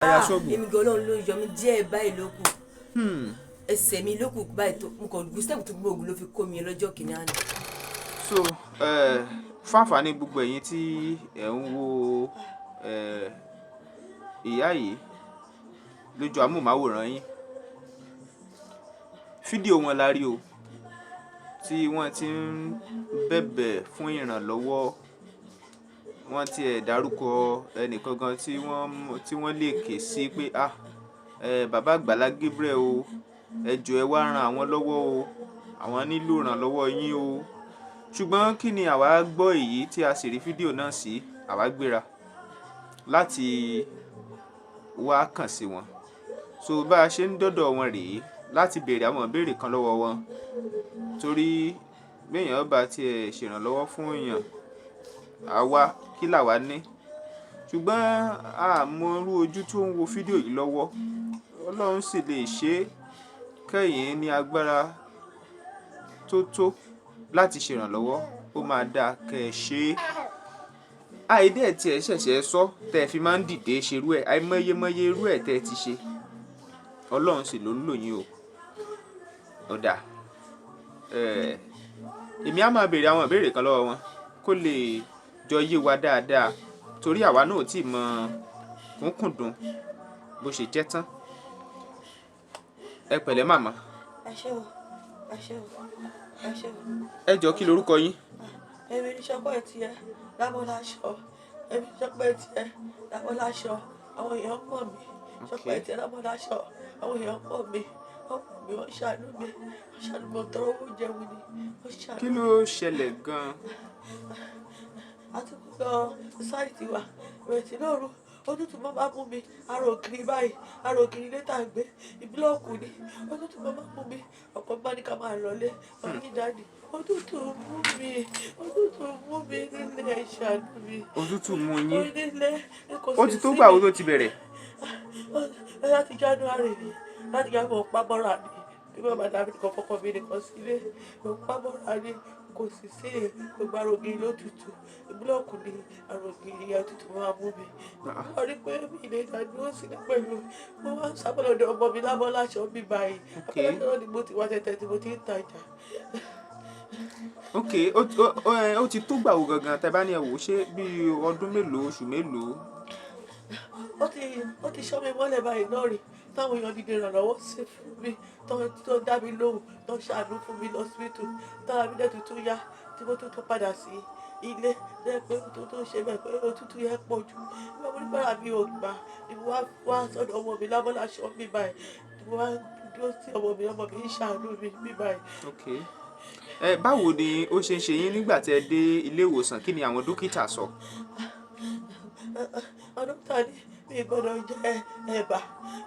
èmi gan Ọlọ́run ló yọ mí díẹ̀ báyìí ló kù ẹsẹ̀ mi ló kù báyìí tó mo kàn gùn step tó gbóògùn ló fi kó mi lọ́jọ́ kìíní àná. so fún àǹfààní gbogbo ẹ̀yin tí ẹ̀ ń wo ìyá yìí lójú amóhùnmáwòrán yín fídíò wọn la rí o tí wọ́n ti ń bẹ̀bẹ̀ fún ìrànlọ́wọ́ wọ́n ti ẹ̀ dárúkọ ẹnìkan gan tí wọ́n lè ké sí pé bàbá Àgbàlá Gabriel o ẹ jọ̀ọ́ ẹ wá ran àwọn lọ́wọ́ o àwọn nílò ìrànlọ́wọ́ yín o ṣùgbọ́n kí ni àwa gbọ́ èyí tí a sì rí fídíò náà sí àwa gbéra láti wá kàn sí wọn so bá a ṣe ń dọ́dọ̀ wọn rèé láti béèrè àwọn ìbéèrè kan lọ́wọ́ wọn torí béèyàn bá tiẹ̀ ṣèrànlọ́wọ́ fún èèyàn àwa kí làwa ní ṣùgbọ́n àmọ́ irú ojú tó ń wo fídíò yìí lọ́wọ́ Ọlọ́run sì lè ṣe é kẹ́yìn ní agbára tó láti ṣèrànlọ́wọ́ ó máa dáa kẹ́ ẹ ṣe é àìdí ẹ̀ tí ẹ ṣẹ̀ṣẹ̀ sọ tẹ́ ẹ fi máa ń dìde ṣerú ẹ̀ àìmọyemọye irú ẹ̀ tẹ́ ẹ ti ṣe Ọlọ́run sì ló ń lò yín o ọ̀dà èmi á máa béèrè àwọn ìbéèrè kan lọ́wọ́ wọn kó lè jọ yé wa dáadáa torí àwa náà ò tí ì mọ kúnkùndùn bó ṣe jẹ́ tán ẹ pẹ̀lẹ́ màmá. ẹ ṣé o ẹ ṣé o ẹ ṣé o. ẹ jọ kí lorúkọ yín. èmi ní sọpẹ́ tiẹ̀ Lábọ́láṣọ èmi ní sọpẹ́ tiẹ̀ Lábọ́láṣọ àwọn èèyàn mọ̀ mí sọpẹ́ tiẹ̀ Lábọ́láṣọ àwọn èèyàn mọ̀ mí wọ́n ṣàánú mi wọ́n ṣàánú mi tọrọ owó jẹun ni wọ́n ṣàánú mi. kí ló ṣẹlẹ̀ gan-an. àti gbogbo sọ́sáìtì wa ìrètí lóru òtútù máa bá mú mi ara ògiri báyìí ara ògiri létà gbé ìbílọ̀kù ni òtútù máa bá mú mi ọkọ̀ bá ní ká máa lọlé wọn ní dáàdì òtútù mú mi nílé ìṣàánú mi. òtútù mú yín nílé kò sí sí. ó ti tó gbà wo tó ti bẹ̀rẹ̀. láti January ni láti January pàbọ́ra ni kí bàbá dàbí kan fọkàn mi nìkan sílé pàbọ́ra ni kò sì sí gbogbo arògiri lótútù búlọ́ọ̀kù ni arògiri àtútù máa mú mi. wọ́n rí pé mi lè dàdúró sílẹ̀ pẹ̀lú mo máa ń sábọ̀lọ́dọ̀ ọmọ mi Lábọ́láṣọ bí báyìí Lábọ́láṣọ ni mo ti wá tẹ́tẹ́ tí mo ti ń tajà. ok ó ti tó gbà wo gangan tẹ́ bá ní ẹ wò ṣé bíi ọdún mélòó oṣù mélòó. ó ti ṣọ́ mi mọ́lẹ̀ báyìí náà rí táwọn èèyàn dìde ìrànlọ́wọ́ sí fún mi tó dá mi lóhùn tó ṣàánú fún mi lọ́sibítù tára mi dẹ̀ tuntun yá tí mo tún padà sí ilé lẹ́yìn pé tó ṣe bẹ́ẹ̀ pé òtútù yẹn pọ̀ jù nígbà mo ní bára mi ò gbà ni mo wá sọ́dọ̀ ọmọ mi Lábọ́láṣọ mi báyìí ni mo wá dúró sí ọmọ mi ń ṣàánú mi báyìí. ok báwo ni ó ṣe ń ṣe yín nígbà tí ẹ dé ilé ìwòsàn kí ni àwọn dókítà sọ. dókítà ní mi gbọ́dọ̀ jẹ ẹ̀bà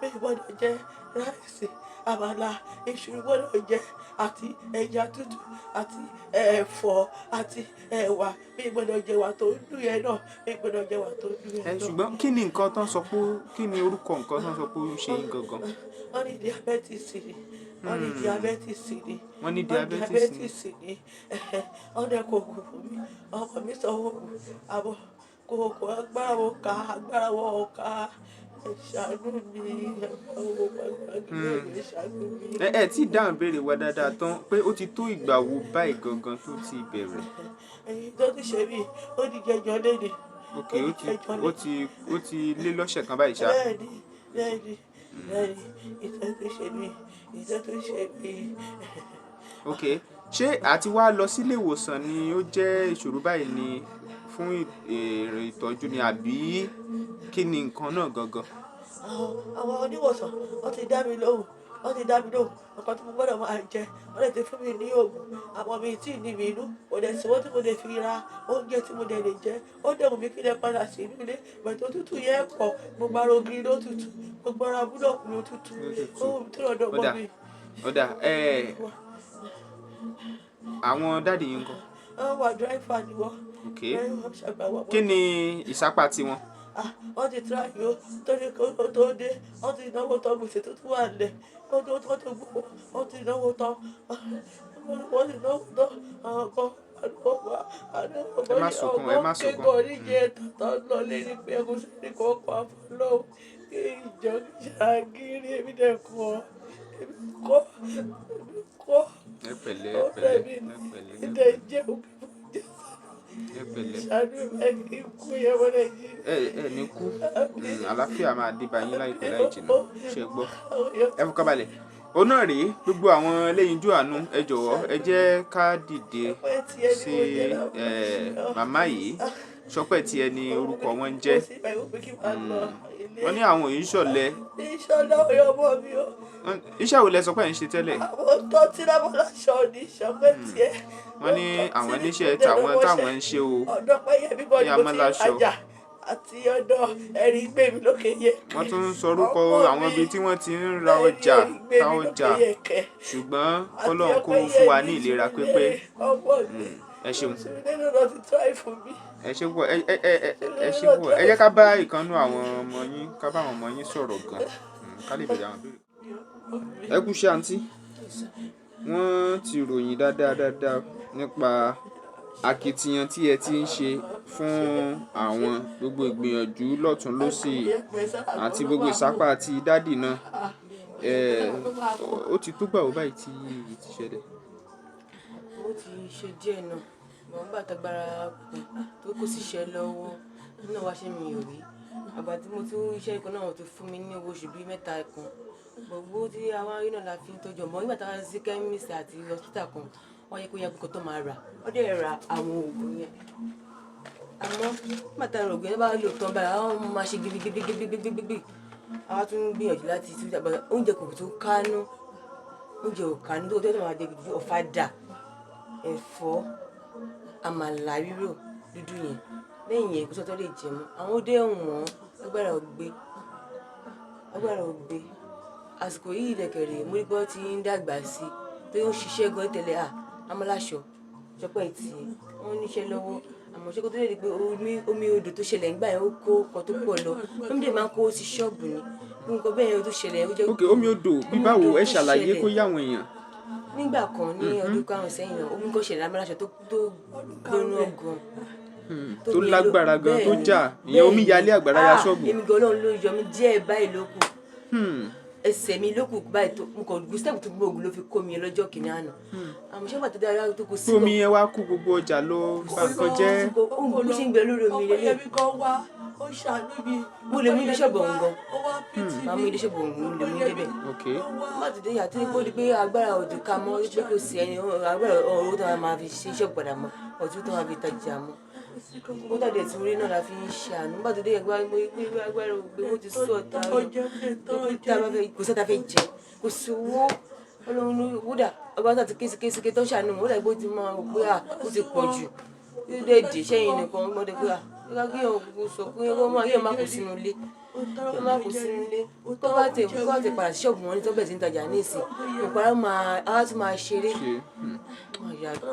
mi gbọ́dọ̀ jẹ ráìsì àmàlà iṣu gbọ́dọ̀ jẹ àti ẹja tútù àti ẹ̀fọ́ àti ẹ̀wà mi gbọ́dọ̀ jẹ wà tó dùn yẹn náà mi gbọ́dọ̀ jẹ wà tó dùn yẹn náà. ṣùgbọ́n kí ni nǹkan tán sọ pé kí ni orúkọ nǹkan tán sọ pé ó ṣe yín gangan. wọ́n ní diabetes ni wọ́n ní diabetes ni wọ́n ní diabetes ni wọ́n dẹ̀ kò kù fún mi ọkọ mi sọ wọ́n kù àbọ̀ kò agbára wọn ká ṣàánú mi ṣàánú mi. ẹ tí dáhùn béèrè wa dáadáa tán pé ó ti tó ìgbà wo báyìí gangan tó ti bẹ̀rẹ̀. èyí tó ti ṣe mí ó di jẹjọ léde. ok ó ti lé lọ́sẹ̀ kan báyìí ṣá. bẹ́ẹ̀ni ìtẹ́ tó ṣe mí. ok ṣé àti wá lọ sílé ìwòsàn ni ó jẹ́ ìṣòro báyìí ni fún ìtọ́jú ni àbí kí ni nǹkan náà gangan. àwọn oníwòsàn wọ́n ti dá mi lóhùn nǹkan tí mo gbọ́dọ̀ máa jẹ wọ́n lè ti fún mi ní oògùn àmọ́ mi tí ì ní mi inú kò dẹ̀ sí owó tí mo lè fi ra oúnjẹ tí mo dẹ̀ lè jẹ ó dẹ̀ wù mí kí lè padà sí inú ilé bẹ̀tẹ̀ òtútù yẹn pọ̀ gbogbo ara ògiri ló tutù gbogbo ara búlọ̀kù ló tutù ó wù mí tí lọ́dọ̀ mọ́ mi. ọ̀dà àwọn dáàdì yín ńkọ́. wọ́n wà dráìfà ni wọ́n. ok kí ni ìsapá tiwọn. wọ́n ti tíra yìí ó torí kó tó dé wọ́n ti náwó tán gbèsè tó tún wà lẹ̀ kó tó gbogbo wọ́n ti náwó tán àwọn kan ẹ má sunkún kékeré oníjẹ tàtà lọ lé ní pé ẹkún sí ní kò kọ àfọlọ ìjọ ṣàgírí èmi dẹ̀ kọ́ ẹ pẹ̀lẹ́ ọ̀rẹ́ mi ìdẹ̀ jẹ́ òbí fún ẹ pẹ̀lẹ́ ṣàánú ẹ̀ kí n kú yẹn wọ́n lè yí. ẹ ní kú àlàáfíà máa dé bá yín láìpẹ́ láì jìnnà ṣe gbọ́ ẹ fọkàn balẹ̀ òun náà rèé gbogbo àwọn ẹlẹ́yinjú àánú ẹ jọ̀wọ́ ẹ jẹ́ ká dìde sí màmá yìí Ṣọpẹ́ tí ẹni orúkọ wọn ń jẹ́ wọ́n ní àwọn òyìn ṣọ̀lẹ. ìṣọ̀lẹ ọyọ ọmọ mi o. iṣẹ́ wo lẹ sọ pé ẹ̀ ń ṣe tẹ́lẹ̀. àwọn tó ti rábọ̀ láṣọ ní Ṣọpẹ́ tiẹ̀. wọ́n ní àwọn oníṣẹ́ táwọn ń ṣe o. ọ̀dọ́ pẹ́yẹ bíbọ̀ ni mo ti rajà àti ọ̀dọ̀ ẹ̀rí gbé mi lókè yẹ. wọ́n tún ń sọrúkọ àwọn ibi tí wọ́n ti ń ra ọjà ta ọjà ṣùgbọ́n kọ́lọ́n kó fún wa ní ìlera pípé. ẹ ṣeun ẹ ṣe pọ̀ ẹ jẹ́ ká bá ìkànnú àwọn ọmọ yín ká bá àwọn ọmọ yín sọ̀rọ̀ gan ká lè bẹ̀rẹ̀ àwọn béèrè. ẹ kú ṣe àǹtí wọ́n ti ròyìn dáadáa nípa akitiyan tí ẹ ti ń ṣe fún àwọn gbogbo ìgbìyànjú lọ́tún lósì àti gbogbo ìsápá àti dádì náà ó ti tó gbà ó báyìí tí èyí ti ṣẹlẹ̀. ó ti ṣe díẹ̀ náà mọ̀ ń gbàtàgbára tó kó síṣẹ́ lọ́wọ́ nínú wa ṣe mi ò rí àgbà tí mo tún iṣẹ́ ikọ̀ náà ti fún mi ní owó oṣù bíi mẹ́ta kan gbogbo tí àwọn arí náà la fi ń tọ́jú ọmọ nígbà táwa sí kẹ́míìsì àti hospital kan wọ́n yẹ kó yẹ kó tó máa rà ó dẹ̀ ra àwọn oògùn yẹn àmọ́ nígbà táwa oògùn yẹn bá lò tán báyìí àwọn ọmọ máa ṣe gbígbígbígbígbígbígbí àwa tún gbìyànjú láti tún àgbà oúnjẹ kò tó kánú oúnjẹ ò kánú tó tẹ́lẹ̀ máa jẹ ọ̀fadà ẹ̀fọ́ àmàlà rírò dúdú yẹn lẹ́yìn yẹn kó sọ́tọ́ lè jẹ mọ́ àwọn òde wọ̀n agbára ò gbé àsìkò yìí ìdẹ̀kẹ̀rẹ̀ mo rí pé ó ti ń dàgbà sí pé ó ń ṣiṣẹ́ gan tẹ́lẹ̀ amọ́láṣọ Ṣọpẹ́ tí wọ́n níṣẹ́ lọ́wọ́ àmọ́ ṣé kó tó lè di pé omi odò tó ṣẹlẹ̀ nígbà yẹn ó kó ọkọ̀ tó pọ̀ lọ omi dè máa ń kó sí ṣọ́ọ̀bù ni nǹkan bẹ́ẹ̀ yẹn ó tó ṣẹlẹ̀ ó jẹ́. ok omi odò bí báwo ẹ ṣàlàyé kó yáwọn èèyàn. nígbà kan ní ọdún karùn-ún sẹ́yìn náà omi kò ṣẹlẹ̀ amọ́láṣọ tó gbóná gan tó lágbára gan tó jà ìyẹn omi yalé àgbàrá ya ṣọ́ọ̀bù. èmi gan Ọlọ́run ló yọ mí díẹ̀ báyìí ló kù ẹsẹ̀ mi ló kù báyìí tó mo kàn gustave tó gbogbo ló fi kó mi lọ́jọ́ kìíní àná àmọ́ ṣé bàtà dára tó kù sí. omi yẹn wá kú gbogbo ọjà ló bá nǹkan jẹ́. ó ń bó ṣe ń gbẹ lórí omi lélẹ̀. ó ṣàánú mi. mo lè mú ilé ṣọ́ọ̀bù ọ̀hún gan máa mú ilé ṣọ́ọ̀bù ọ̀hún lè mú débẹ̀. má ti dé yàtọ̀ ní kó di pé agbára òdì ká mọ́ pé kò sí ẹni agbára owó tó máa fi ṣe ṣọ́ọ̀bù padà mọ́ ọ̀tún tó máa fi tajà mọ́ ó tàbí ẹ̀tún orí náà la fi ń ṣàánú bá tó dé agbára ògbé mo ti sọ ọ̀tá kò sọ́ta fẹ́ jẹ kò sí owó Ọlọ́run ló wúdà ọba tó ti kéṣekéṣe tó ṣàánú ó dàgbé ó ti máa wò pé ó ti pọ̀ jù ó dé dè sẹ́yìn nìkan ọmọdé pé kíkà kí òun sọ pé ó máa yẹ máa kó sínú ilé ó máa kó sínú ilé tó bá ti padà sí ṣọ́ọ̀bù wọn ní tó bẹ̀rẹ̀ sí ń tajà ní ìsìn ìpàrà á tún máa ṣeré yàtọ̀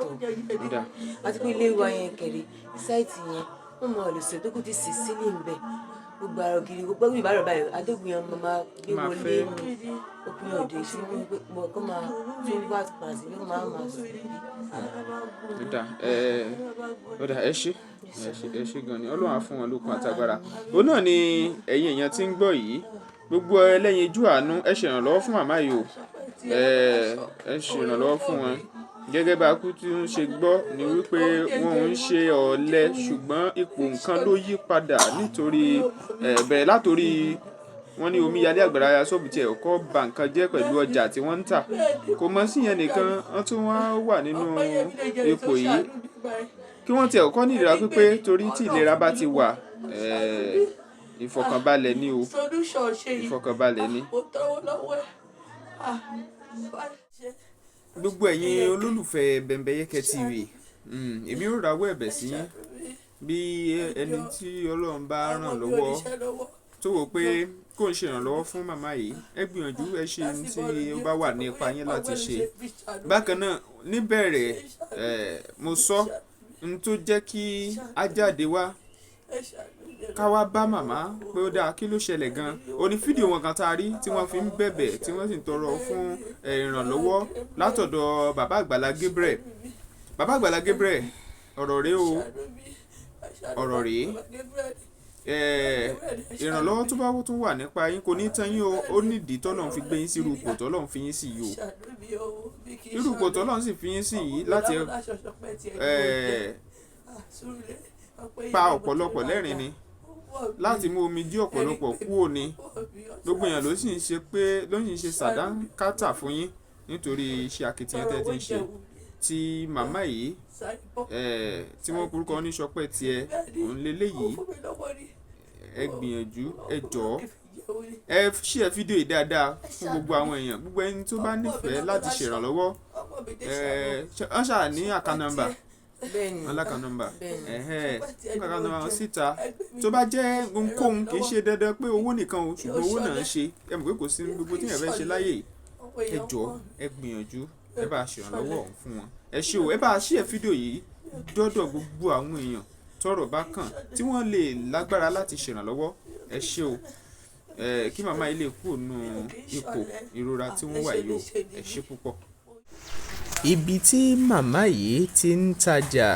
àti pé ilé wa yẹn kẹ̀lé sáìtì yẹn wọ́n mọ ọ̀lẹ́sẹ̀ tó kù ti sì sílẹ̀ ń bẹ̀ gbogbo àrò gidi gbogbo ìbára báyìí adégun yẹn máa gbé wọlé òpin òde tí wọ́n gbé pọ̀ kó máa tún bá padà sí bí máa sùn. ẹ ṣé gan ni Ọlọ́run á fún wọn lókun àtagbára òun náà ni ẹ̀yin èèyàn tí ń gbọ́ yìí gbogbo ẹlẹ́yinjú àánú ẹ ṣèrànlọ́wọ́ fún màmá yìí o ẹ ṣèrànlọ́wọ́ fún wọn gẹ́gẹ́ bá kú tí ń ṣe gbọ́ ni wípé wọn ò ń ṣe ọ̀lẹ ṣùgbọ́n ipò nǹkan ló yí padà nítorí bẹ̀rẹ̀ látòrí wọ́n ní omíyalé àgbàrá ya ṣọ́ọ̀bù tí ẹ̀ kọ́ bà nǹkan jẹ́ pẹ̀lú ọjà tí wọ́n ń tà kò mọ̀ sí yẹn nìkan wọ́n tún wá wà nínú ipò yìí kí wọ́n tiẹ̀ kọ́ ní ìlera pípé torí tí ìlera bá ti wà ìfọ̀kànbalẹ̀ ni o ìfọ̀kànbalẹ̀ ni. gbogbo ẹ̀yin olólùfẹ́ Bembeyeke TV èmi ò rawọ́ ẹ̀bẹ̀ sí yín bí ẹni tí Ọlọ́run bá ràn lọ́wọ́ tó wò pé kó ń ṣèrànlọ́wọ́ fún màmá yìí ẹ gbìyànjú ẹ ṣe tí ó bá wà ní ipa yín láti ṣe bákan náà níbẹ̀rẹ̀ mo sọ n tó jẹ́ kí á jáde wá ká wá bá màmá pé ó dáa kí ló ṣẹlẹ̀ gan oní fídíò wọn kan tá a rí tí wọ́n fi ń bẹ̀bẹ̀ tí wọ́n sì ń tọrọ fún ìrànlọ́wọ́ látọ̀dọ̀ bàbá àgbàlá Gabriel ọ̀rọ̀ rèé o ọ̀rọ̀ rèé ìrànlọ́wọ́ tó bá tún wà nípa yín kò ní tán yín o, ó nídìí tọ́lọ́run fi gbé yín sí irú ipò tọ́lọ́run fi yín sí yìí o, irú ipò tọ́lọ́run sì fi yín sí yìí láti pa ọ̀pọ̀lọpọ̀ lẹ́rìn ni, láti mú omi dí ọ̀pọ̀lọpọ̀ kúrò ní, gbogbo èèyàn ló sì ń ṣe pé ló sì ń ṣe sàdánkátà fún yín nítorí iṣẹ́ akitiyan tẹ́ ti ń ṣe. Tí màmá yìí tí wọ́n kúrúkọ ní Ṣọpẹ́ tiẹ̀ òun lélẹ́yìí, ẹ gbìyànjú, ẹ jọ̀ọ́ ẹ share fídíò yìí dáadáa fún gbogbo àwọn èèyàn, gbogbo ẹni tó bá nífẹ̀ẹ́ láti ṣèrànlọ́wọ́ wọ́n ṣáà ní àká nọ́mbà aláka nọ́mbà àká nọ́mbà wọn síta. Tó bá jẹ́ ohunkóhun kì í ṣe dandan pé owó nìkan o, ṣùgbọ́n owó náà ń ṣe, ẹ mọ̀ pé kò sí gbogbo tí èèyàn fẹ́ ṣe láyè. Ẹ jọ̀ọ́ ẹ gbìyànjú, ẹ bá ṣèrànlọ́wọ́ ọ̀hún fún wọn. Ẹ ṣé o, ẹ bá share fídíò yìí dọ́dọ̀ gbogbo àwọn èèyàn tọ́rọ̀ bá kàn tí wọ́n lè lágbára láti ṣèrànlọ́wọ́. Ẹ ṣé o, kí màmá yìí lè kúrò nínú ipò ìrora tí wọ́n wà yìí o. Ẹ ṣé púpọ̀. Ibi tí màmá yìí ti ń tajà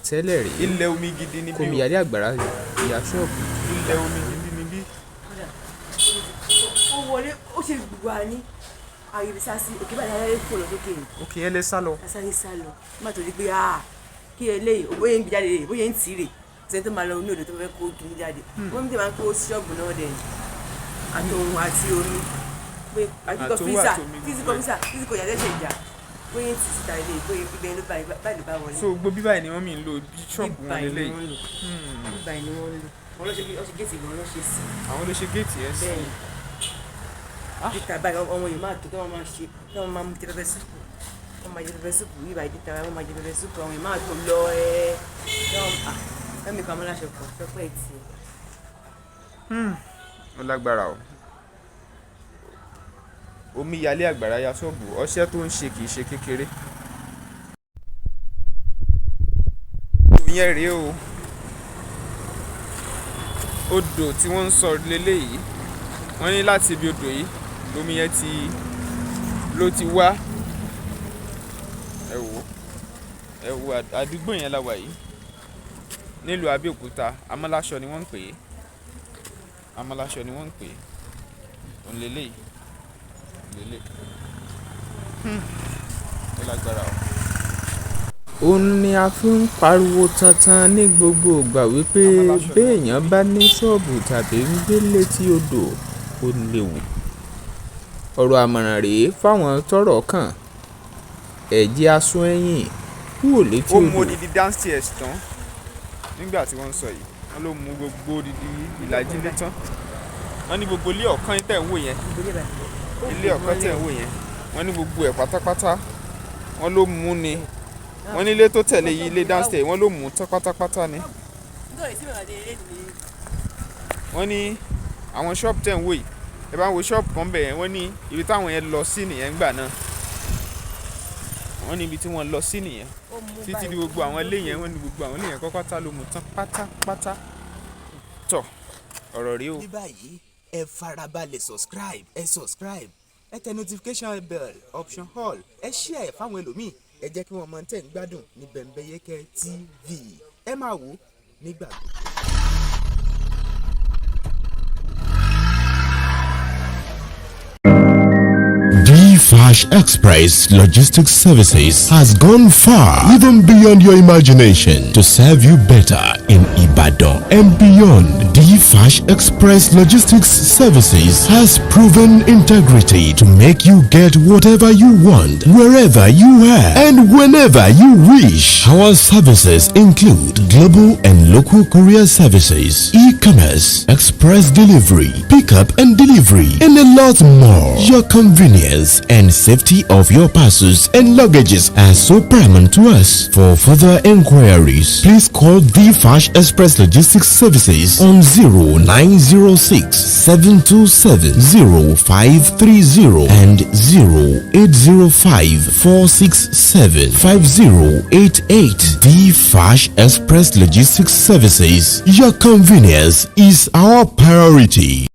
tẹ́lẹ̀ rí, ilẹ̀ omi gidi níbí o, Omiyale Àgbàrá ìyá ṣọ́ọ̀bù, ilẹ̀ omi gidi níbí. Ó wọlé ó ṣe gbogbo àní ayé sá sí òkè báyìí ayé fò lọ sókè ni. Òkè yẹn lè sá lọ. Asáré sá lọ má tó di pé kí eléyìí bóyá ń jáde rè bóyá ń tì rè sẹ́ni tó máa lọ ní odò tó fẹ́ kó dùn jáde. Wọ́n ti máa ń kó ṣọ́ọ̀bù náà dẹ̀ àtòhun àti omi pé àtìkọ fíìsà fíìsìkò yàtọ̀ ṣe ìjà bóyá ń tì síta ilé bóyá ibẹ̀ ló báyìí ló bá wọlé. So gbogbo bíbáyìí ni wọ́n mi ń lo ṣọ́ọ̀bù wọn lélẹ̀. Bíbáyìí ni wọ́n ń lò wọ́n lọ ṣe géètì ìgbọ̀n lọ ṣe sí. Àwọn ló ṣe géètì ẹ̀ sí. Díta báyìí ọmọ yìí máa tó kí wọ́n máa ṣe kí wọ́n máa mú jẹ pẹpẹ súpù wọ́n máa jẹ pẹpẹ súpù yìí báyìí díta wọ́n máa jẹ pẹpẹ súpù àwọn yìí máa tó lọ fẹ́mi kan amúláṣẹ kan fẹ́pẹ́ tì. Ó lágbára o. Omiyale Àgbàrá ya ṣọ́ọ̀bù, ọṣẹ́ tó ń ṣe kì í ṣe kékeré. Ìyẹn rèé o, odò tí wọ́n ń sọ lélẹ́yìí, wọ́n ní láti ibi odò yìí lómi yẹn ló ti wá. Ẹ wò àdúgbò yẹn la wà yìí nílùú Abẹ́òkúta, Amáláṣọ ni wọ́n ń pè é, Amáláṣọ ni wọ́n ń pè é, òun lélẹ́yìí ó lágbára o. Òun ni a fi ń pariwo tantan ní gbogbo ìgbà wípé béèyàn bá ní ṣọ́ọ̀bù tàbí ń gbé létí odò ó léwu. Ọ̀rọ̀ àmọ̀ràn rèé fáwọn tọ́rọ̀ kàn, ẹ̀jẹ̀ aṣọ ẹ̀yìn kúrò létí odò. Ó mú odidi downstairs tán nígbà tí wọ́n ń sọ yìí, wọ́n ló mú gbogbo odidi ìlàjì ilé tán. Wọ́n ní gbogbo ilé ọ̀kan tẹ̀ ń wò yẹn, ilé ọ̀kan tẹ̀ ń wò yẹn, wọ́n ní gbogbo ẹ̀ pátápátá wọ́n ló mú ni. Wọ́n ní ilé tó tẹ̀lé yìí, ilé downstairs, wọ́n ló mú tán pátápátá ni. Wọ́n ní àwọn ṣọ́ọ̀bù tẹ̀ ń wò yìí, ẹ bá ń wo ṣọ́ọ̀bù kan bẹ̀ yẹn, wọ́n ní ibi táwọn yẹn lọ sí nìyẹn ńgbà náà. Wọ́n ní ibi tí wọ́n lọ sí nìyẹn títí di gbogbo àwọn ilé yẹn, wọ́n ní gbogbo àwọn ilé yẹn pátápátá ló mú tán pátápátá. Tọ́ ọ̀rọ̀ rí o. Ní báyìí ẹ farabalẹ̀ subscribe, ẹ tẹ notification bell option all, ẹ share fáwọn ẹlòmíì, ẹ jẹ́ kí wọ́n mọ̀ tẹ́ ń gbádùn ní Bembeyeke TV. Ẹ máa wò nígbà gbogbo. Flash Express Logistics Services has gone far, even beyond your imagination, to serve you better in Ibadan and beyond. Flash Express Logistics Services has proven integrity to make you get whatever you want, wherever you are, and whenever you wish. Our services include global and local courier services, e-commerce, express delivery, pickup and delivery, and a lot more. Your convenience and safety of your parcels and luggages are so paramount to us. For further inquiries, please call Flash Express Logistics Services on 0906 727 0530 and 0805 467 5088. Flash Express Logistics Services. Your convenience is our priority.